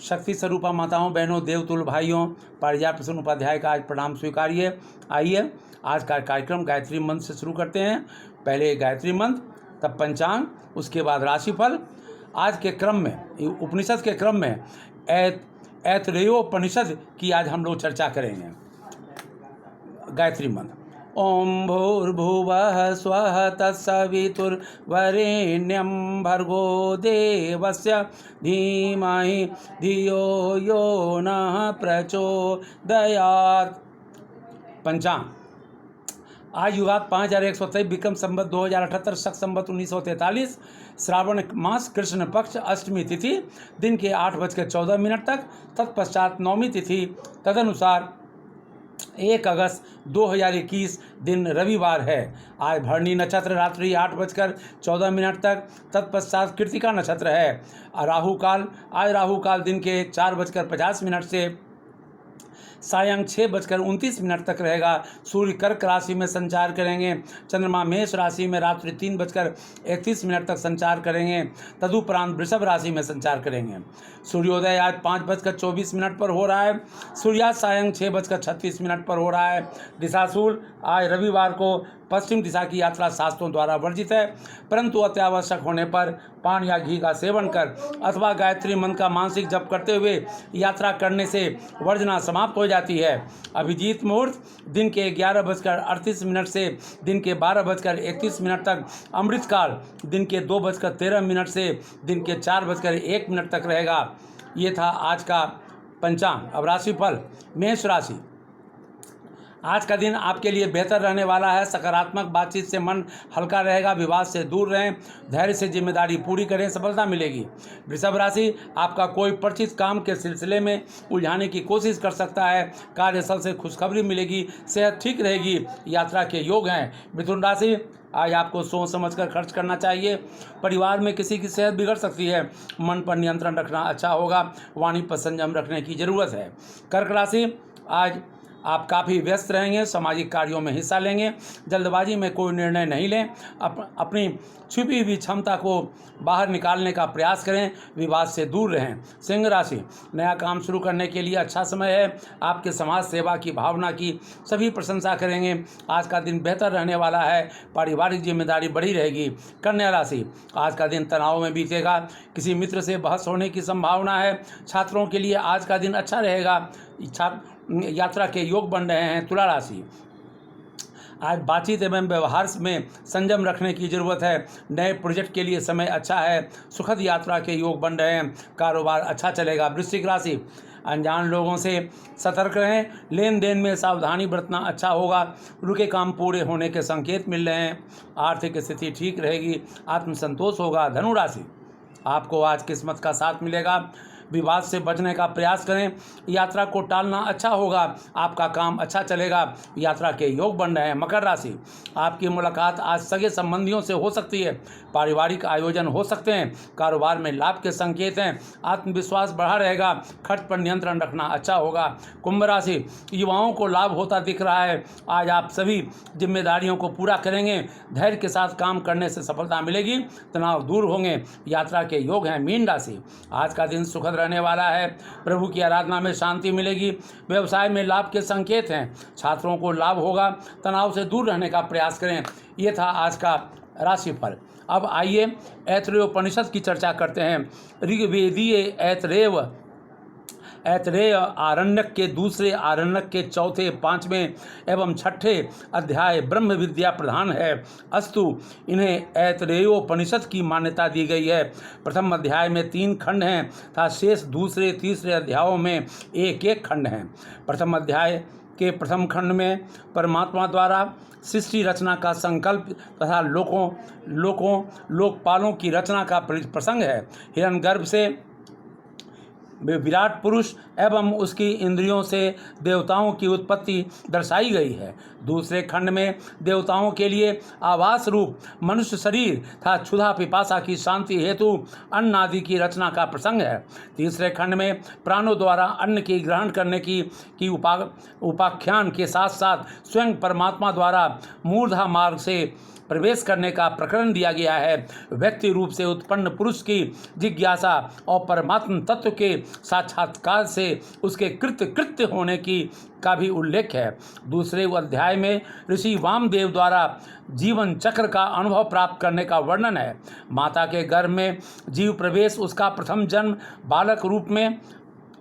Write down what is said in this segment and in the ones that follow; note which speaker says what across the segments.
Speaker 1: शक्ति स्वरूपा माताओं, बहनों, देवतुल्य भाइयों, पारिजात प्रसन्न उपाध्याय का आज प्रणाम स्वीकारिए। आइए आज का कार्यक्रम गायत्री मंत्र से शुरू करते हैं। पहले गायत्री मंत्र, तब पंचांग, उसके बाद राशिफल। आज के क्रम में, उपनिषद के क्रम में ऐतरेयोपनिषद की आज हम लोग चर्चा करेंगे। गायत्री मंत्र। ओम भूर्भुवः स्वः तत्सवितुर्वरेण्यं भर्गो देवस्य धीमहि धियो यो नः प्रचोदयात्। पंचांग। आज युगात 5123 विक्रम संवत 2078 शक संवत 1943 श्रावण मास कृष्ण पक्ष अष्टमी तिथि दिन के 8:14 तक। तत्पश्चात नवमी तिथि तदनुसार 1 अगस्त 2021 दिन रविवार है। आज भरणी नक्षत्र रात्रि 8:14 तक। तत्पश्चात कृतिका नक्षत्र है। राहु काल, आज राहु काल दिन के 4:50 से सायं 6:29 तक रहेगा। सूर्य कर्क राशि में संचार करेंगे। चंद्रमा मेष राशि में रात्रि 3:31 तक संचार करेंगे। तदुपरांत वृषभ राशि में संचार करेंगे। सूर्योदय आज 5:24 पर हो रहा है। सूर्यास्त सायं 6:36 पर हो रहा है। दिशाशूल आज रविवार को पश्चिम दिशा की यात्रा शास्त्रों द्वारा वर्जित है, परंतु अत्यावश्यक होने पर पान या घी का सेवन कर अथवा गायत्री मंत्र का मानसिक जप करते हुए यात्रा करने से वर्जना समाप्त हो जाती है। अभिजीत मुहूर्त दिन के 11:38 से दिन के 12:31 तक। अमृत काल दिन के 2:13 से दिन के 4:01 तक रहेगा। ये था आज का पंचांग। अब राशिफल। मेष राशि। आज का दिन आपके लिए बेहतर रहने वाला है। सकारात्मक बातचीत से मन हल्का रहेगा। विवाद से दूर रहें। धैर्य से जिम्मेदारी पूरी करें, सफलता मिलेगी। वृषभ राशि, आपका कोई परिचित काम के सिलसिले में उलझाने की कोशिश कर सकता है। कार्यस्थल से खुशखबरी मिलेगी। सेहत ठीक रहेगी। यात्रा के योग हैं। मिथुन राशि, आज आपको सोच समझकर खर्च करना चाहिए। परिवार में किसी की सेहत बिगड़ सकती है। मन पर नियंत्रण रखना अच्छा होगा। वाणी पर संयम रखने की जरूरत है। कर्क राशि, आज आप काफ़ी व्यस्त रहेंगे। सामाजिक कार्यों में हिस्सा लेंगे। जल्दबाजी में कोई निर्णय नहीं लें। अपनी छुपी हुई क्षमता को बाहर निकालने का प्रयास करें। विवाद से दूर रहें। सिंह राशि, नया काम शुरू करने के लिए अच्छा समय है। आपके समाज सेवा की भावना की सभी प्रशंसा करेंगे। आज का दिन बेहतर रहने वाला है। पारिवारिक जिम्मेदारी बढ़ी रहेगी। कन्या राशि, आज का दिन तनाव में बीतेगा। किसी मित्र से बहस होने की संभावना है। छात्रों के लिए आज का दिन अच्छा रहेगा। यात्रा के योग बन रहे हैं। तुला राशि, आज बातचीत एवं व्यवहार में संयम रखने की जरूरत है। नए प्रोजेक्ट के लिए समय अच्छा है। सुखद यात्रा के योग बन रहे हैं। कारोबार अच्छा चलेगा। वृश्चिक राशि, अनजान लोगों से सतर्क रहें। लेन देन में सावधानी बरतना अच्छा होगा। रुके काम पूरे होने के संकेत मिल रहे हैं। आर्थिक स्थिति ठीक रहेगी। आत्मसंतोष होगा। धनु राशि, आपको आज किस्मत का साथ मिलेगा। विवाद से बचने का प्रयास करें। यात्रा को टालना अच्छा होगा। आपका काम अच्छा चलेगा। यात्रा के योग बन रहे हैं। मकर राशि, आपकी मुलाकात आज सगे संबंधियों से हो सकती है। पारिवारिक आयोजन हो सकते हैं। कारोबार में लाभ के संकेत हैं। आत्मविश्वास बढ़ा रहेगा। खर्च पर नियंत्रण रखना अच्छा होगा। कुंभ राशि, युवाओं को लाभ होता दिख रहा है। आज आप सभी जिम्मेदारियों को पूरा करेंगे। धैर्य के साथ काम करने से सफलता मिलेगी। तनाव दूर होंगे। यात्रा के योग हैं। मीन राशि, आज का दिन सुखद रहने वाला है। प्रभु की आराधना में शांति मिलेगी। व्यवसाय में लाभ के संकेत हैं। छात्रों को लाभ होगा। तनाव से दूर रहने का प्रयास करें। ये था आज का राशिफल। अब आइए ऐतरेयोपनिषद की चर्चा करते हैं। ऋग्वेदीय ऐतरेय आरण्यक के दूसरे, आरण्यक के चौथे, पांचवें एवं छठे अध्याय ब्रह्म विद्या प्रधान है। अस्तु इन्हें ऐतरेयोपनिषद की मान्यता दी गई है। प्रथम अध्याय में 3 खंड हैं तथा शेष दूसरे तीसरे अध्यायों में एक एक खंड हैं। प्रथम अध्याय के प्रथम खंड में परमात्मा द्वारा सृष्टि रचना का संकल्प तथा लोकपालों की रचना का प्रसंग है। हिरण्यगर्भ से विराट पुरुष एवं उसकी इंद्रियों से देवताओं की उत्पत्ति दर्शाई गई है। दूसरे खंड में देवताओं के लिए आवास रूप मनुष्य शरीर तथा क्षुधा पिपासा की शांति हेतु अन्न आदि की रचना का प्रसंग है। तीसरे खंड में प्राणों द्वारा अन्न की ग्रहण करने की उपाख्यान के साथ साथ स्वयं परमात्मा द्वारा मूर्धा मार्ग से प्रवेश करने का प्रकरण दिया गया है। व्यक्ति रूप से उत्पन्न पुरुष की जिज्ञासा और परमात्म तत्व के साक्षात्कार से उसके कृत्य होने की का भी उल्लेख है। दूसरे अध्याय में ऋषि वामदेव द्वारा जीवन चक्र का अनुभव प्राप्त करने का वर्णन है। माता के गर्भ में जीव प्रवेश, उसका प्रथम जन्म, बालक रूप में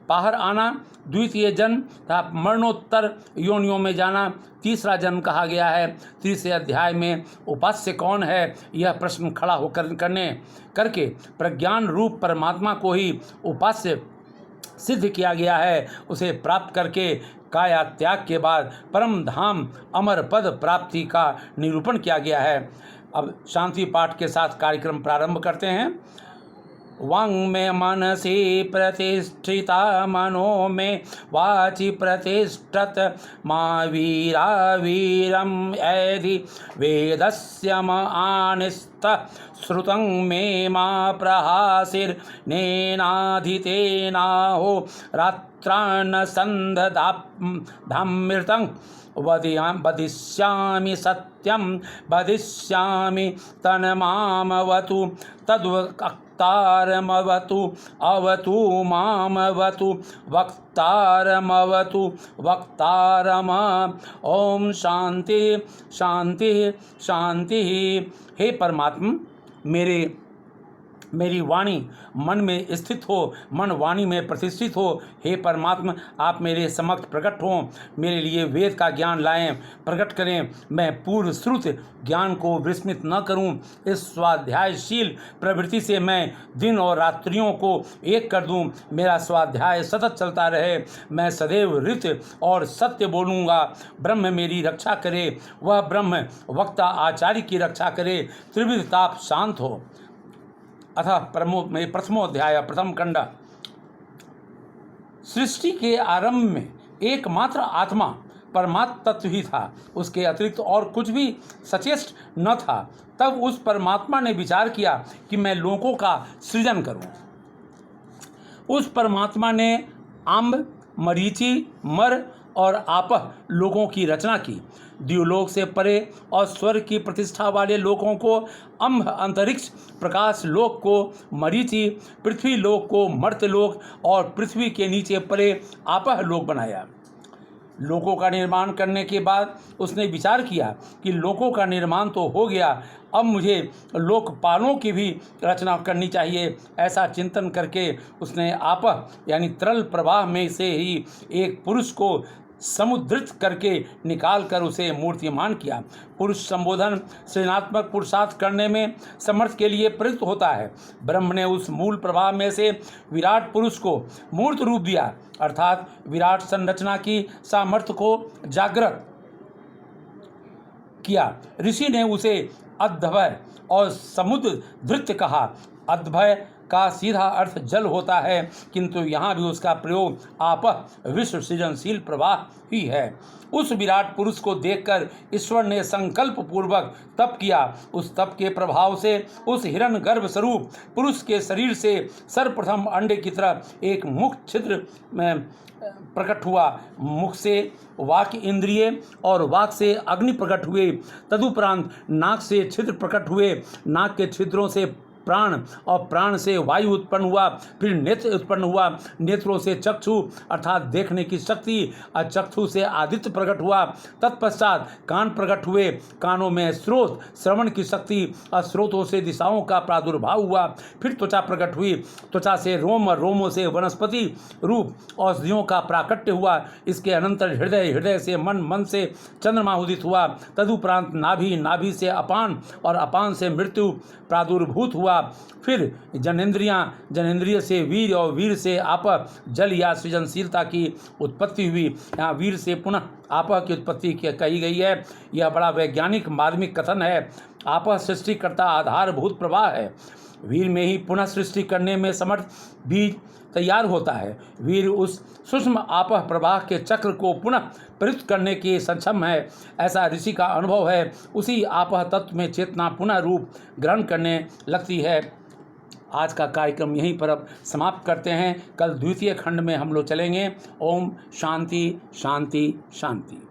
Speaker 1: बाहर आना, द्वितीय जन्म तथा मरणोत्तर योनियों में जाना, तीसरा जन्म कहा गया है। तीसरे अध्याय में उपास्य कौन है, यह प्रश्न खड़ा होकर करके प्रज्ञान रूप परमात्मा को ही उपास्य सिद्ध किया गया है। उसे प्राप्त करके काया त्याग के बाद परम धाम अमर पद प्राप्ति का निरूपण किया गया है। अब शांति पाठ के साथ कार्यक्रम प्रारंभ करते हैं। वांग में मनसि प्रतिष्ठिता, मनो में वाचि प्रतिष्ठत, मा वीरा वीरम ऐधि वेदस्य म आनिस्त, श्रुतं मे मा प्रहासिर्नेनाधितेनाहो रात्रान्न संदधामृतं, वदिष्यामि सत्यं वदिष्यामि तन्मामवतु तद्वक्तारमवतु अवतु मामवतु वक्तारमवतु वक्तारम। ओम शांति शांति शांति। हे परमात्मा, मेरी वाणी मन में स्थित हो, मन वाणी में प्रतिष्ठित हो। हे परमात्मा, आप मेरे समक्ष प्रकट हों, मेरे लिए वेद का ज्ञान लाएं, प्रकट करें। मैं पूर्व श्रुत ज्ञान को विस्मृत न करूं। इस स्वाध्यायशील प्रवृत्ति से मैं दिन और रात्रियों को एक कर दूं। मेरा स्वाध्याय सतत चलता रहे। मैं सदैव ऋत और सत्य बोलूँगा। ब्रह्म मेरी रक्षा करे, वह ब्रह्म वक्ता आचार्य की रक्षा करे। त्रिविध ताप शांत हो। अतः प्रथमोध्याय प्रथम खंड। सृष्टि के आरंभ में एकमात्र आत्मा परमात्म तत्व ही था, उसके अतिरिक्त और कुछ भी सचेष्ट न था। तब उस परमात्मा ने विचार किया कि मैं लोगों का सृजन करूं। उस परमात्मा ने आम्ब, मरीचि, मर और आपह लोगों की रचना की। द्युलोक से परे और स्वर्ग की प्रतिष्ठा वाले लोगों को अम्ब अंतरिक्ष, प्रकाश लोक को मरीचि, पृथ्वी लोक को मर्त्यलोक और पृथ्वी के नीचे परे आपह लोक बनाया। लोकों का निर्माण करने के बाद उसने विचार किया कि लोकों का निर्माण तो हो गया, अब मुझे लोकपालों की भी रचना करनी चाहिए। ऐसा चिंतन करके उसने आपह यानी तरल प्रवाह में से ही एक पुरुष को समुद्रित करके निकाल कर उसे मूर्तिमान किया। पुरुष संबोधन सृजनात्मक पुरुषार्थ करने में समर्थ के लिए प्रयुक्त होता है। ब्रह्म ने उस मूल प्रवाह में से विराट पुरुष को मूर्त रूप दिया, अर्थात विराट संरचना की सामर्थ्य को जागृत किया। ऋषि ने उसे अद्भय और समुद्र धृत्य कहा। अद्भय का सीधा अर्थ जल होता है, किंतु यहाँ भी उसका प्रयोग आपह विश्व सृजनशील प्रवाह ही है। उस विराट पुरुष को देखकर ईश्वर ने संकल्प पूर्वक तप किया। उस तप के प्रभाव से उस हिरण गर्भ स्वरूप पुरुष के शरीर से सर्वप्रथम अंडे की तरह एक मुख छिद्र में प्रकट हुआ। मुख से वाक इंद्रिय और वाक से अग्नि प्रकट हुए। तदुपरांत नाक से छिद्र प्रकट हुए। नाक के छिद्रों से प्राण और प्राण से वायु उत्पन्न हुआ। फिर नेत्र उत्पन्न हुआ। नेत्रों से चक्षु अर्थात देखने की शक्ति और चक्षु से आदित्य प्रकट हुआ। तत्पश्चात कान प्रकट हुए। कानों में स्रोत श्रवण की शक्ति और स्रोतों से दिशाओं का प्रादुर्भाव हुआ। फिर त्वचा प्रकट हुई। त्वचा से रोम और रोमों से वनस्पति रूप औषधियों का प्राकट्य हुआ। इसके अनंतर हृदय, हृदय से मन, मन से चंद्रमा उदित हुआ। तदुपरांत नाभि, नाभि से अपान और अपान से मृत्यु प्रादुर्भूत हुआ। फिर जनेन्द्रियां, जनेन्द्रिय से वीर और वीर से आपह जल या सृजनशीलता की उत्पत्ति हुई। यहाँ वीर से पुनः आपह की उत्पत्ति कही गई है। यह बड़ा वैज्ञानिक मार्मिक कथन है। आपह सृष्टिकर्ता आधारभूत प्रवाह है। वीर में ही पुनः सृष्टि करने में समर्थ बीज तैयार होता है। वीर उस सूक्ष्म आपह प्रवाह के चक्र को पुनः प्रयुक्त करने के सक्षम है, ऐसा ऋषि का अनुभव है। उसी आपह तत्व में चेतना पुनः रूप ग्रहण करने लगती है। आज का कार्यक्रम यहीं पर अब समाप्त करते हैं। कल द्वितीय खंड में हम लोग चलेंगे। ओम शांति शांति शांति।